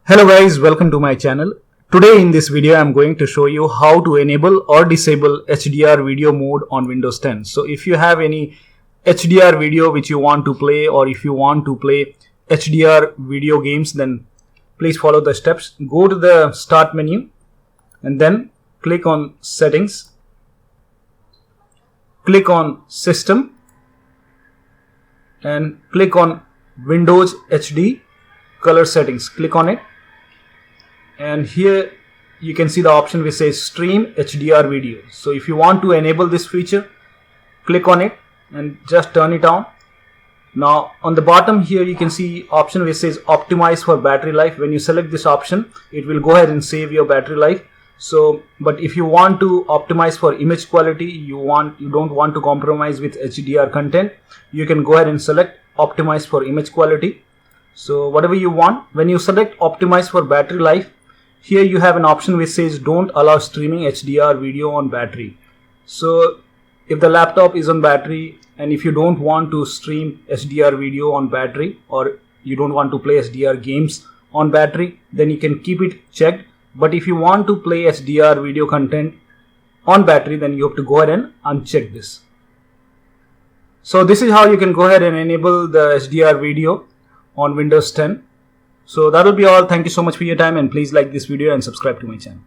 Hello guys, welcome to my channel. Today in this video I am going to show you how to enable or disable HDR video mode on Windows 10. So if you have any HDR video which you want to play, or if you want to play HDR video games, then please follow the steps. Go to the start menu and then click on settings, click on system and click on Windows HD color settings. Click on it. And here you can see the option which says stream HDR video. So if you want to enable this feature, click on it and just turn it on. Now on the bottom here you can see option which says optimize for battery life. When you select this option, it will go ahead and save your battery life. But if you want to optimize for image quality, you don't want to compromise with HDR content, you can go ahead and select optimize for image quality. So whatever you want. When you select optimize for battery life, here you have an option which says don't allow streaming HDR video on battery. So if the laptop is on battery and if you don't want to stream HDR video on battery, or you don't want to play HDR games on battery, then you can keep it checked. But if you want to play HDR video content on battery, then you have to go ahead and uncheck this. So this is how you can go ahead and enable the HDR video on Windows 10. So that will be all. Thank you so much for your time, and please like this video and subscribe to my channel.